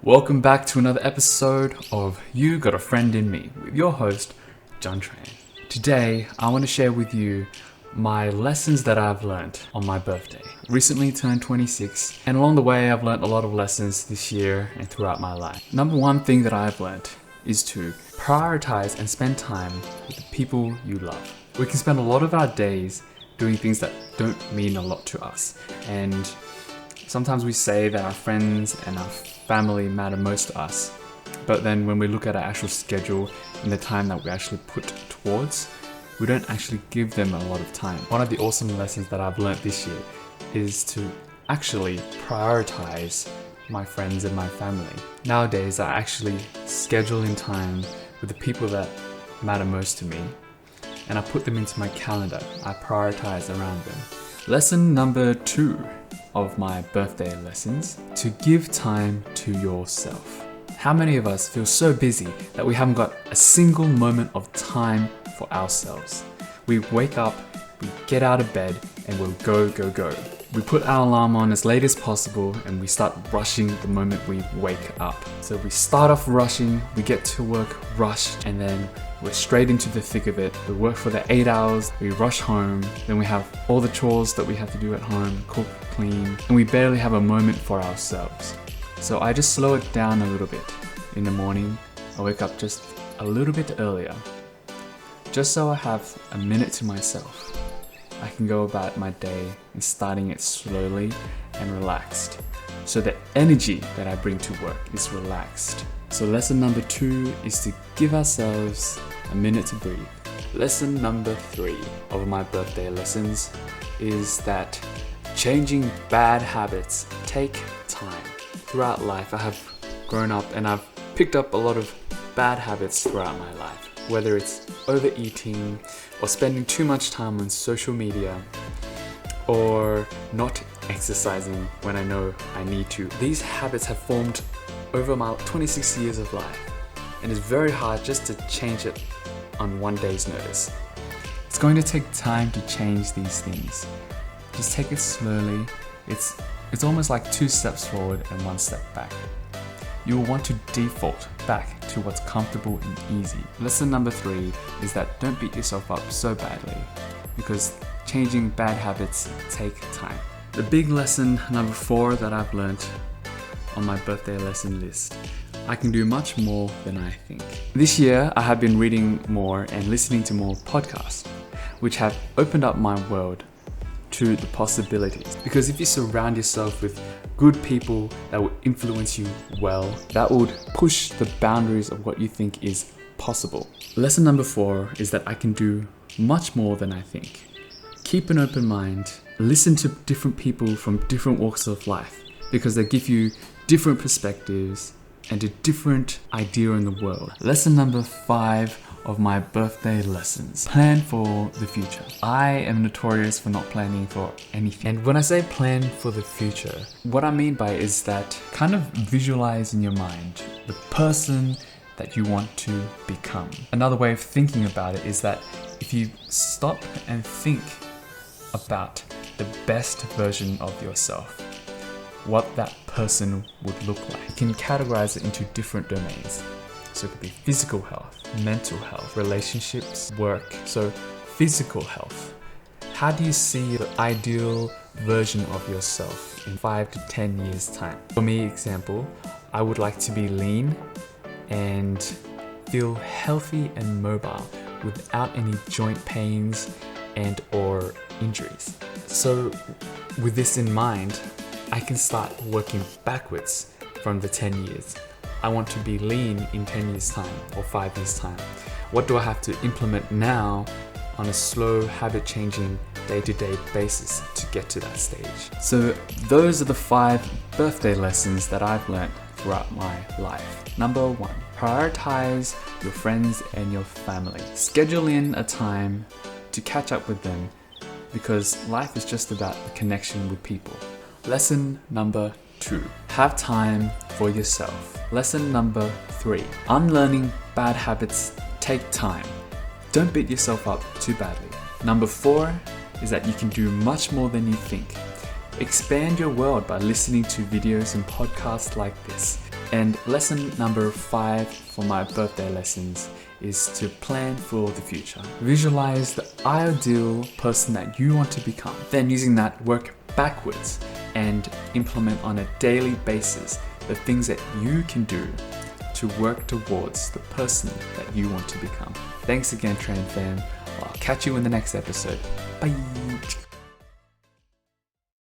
Welcome back to another episode of You Got a Friend in Me with your host, John Tran. Today, I want to share with you my lessons that I've learned on my birthday. Recently turned 26, and along the way, I've learned a lot of lessons this year and throughout my life. Number one thing that I've learned is to prioritize and spend time with the people you love. We can spend a lot of our days doing things that don't mean a lot to us, and sometimes we say that our friends and our family matter most to us, but then when we look at our actual schedule and the time that we actually put towards, we don't actually give them a lot of time. One of the awesome lessons that I've learned this year is to actually prioritize my friends and my family. Nowadays, I actually schedule in time with the people that matter most to me, and I put them into my calendar. I prioritize around them. Lesson number 2 of my birthday lessons: to give time to yourself. How many of us feel so busy that we haven't got a single moment of time for ourselves? We wake up, we get out of bed, and we'll go. We put our alarm on as late as possible and we start rushing the moment we wake up. So we start off rushing, we get to work rushed, and then we're straight into the thick of it. We work for the 8 hours, we rush home, then we have all the chores that we have to do at home, cook, clean, and we barely have a moment for ourselves. So I just slow it down a little bit. In the morning, I wake up just a little bit earlier, just so I have a minute to myself. I can go about my day and starting it slowly and relaxed, so the energy that I bring to work is relaxed. So lesson number 2 is to give ourselves a minute to breathe. Lesson number 3 of my birthday lessons is that changing bad habits take time. Throughout life, I have grown up and I've picked up a lot of bad habits throughout my life, whether it's overeating or spending too much time on social media or not exercising when I know I need to. These habits have formed over my 26 years of life, and it's very hard just to change it on one day's notice. It's going to take time to change these things. Just take it slowly. It's almost like 2 steps forward and 1 step back. You'll want to default back to what's comfortable and easy. Lesson number 3 is that don't beat yourself up so badly, because changing bad habits take time. The big lesson number 4 that I've learned on my birthday lesson list: I can do much more than I think. This year, I have been reading more and listening to more podcasts, which have opened up my world to the possibilities. Because if you surround yourself with good people that will influence you well, that would push the boundaries of what you think is possible. Lesson number 4 is that I can do much more than I think. Keep an open mind, listen to different people from different walks of life, because they give you different perspectives and a different idea in the world. Lesson number 5 of my birthday lessons: plan for the future. I am notorious for not planning for anything. And when I say plan for the future, what I mean by it is that kind of visualize in your mind the person that you want to become. Another way of thinking about it is that if you stop and think about the best version of yourself, what that person would look like, you can categorize it into different domains. So it could be physical health, mental health, relationships, work. So physical health. How do you see the ideal version of yourself in 5 to 10 years time? For me, example, I would like to be lean and feel healthy and mobile without any joint pains and or injuries. So with this in mind, I can start working backwards from the 10 years. I want to be lean in 10 years time or 5 years time. What do I have to implement now on a slow habit changing day-to-day basis to get to that stage? So those are the 5 birthday lessons that I've learned throughout my life. Number 1, prioritize your friends and your family. Schedule in a time to catch up with them, because life is just about the connection with people. Lesson number 2, have time for yourself. Lesson number 3, unlearning bad habits take time. Don't beat yourself up too badly. Number 4 is that you can do much more than you think. Expand your world by listening to videos and podcasts like this. And lesson number 5 for my birthday lessons is to plan for the future. Visualize the ideal person that you want to become. Then using that, work backwards and implement on a daily basis the things that you can do to work towards the person that you want to become. Thanks again, Train Fam. I'll catch you in the next episode. Bye.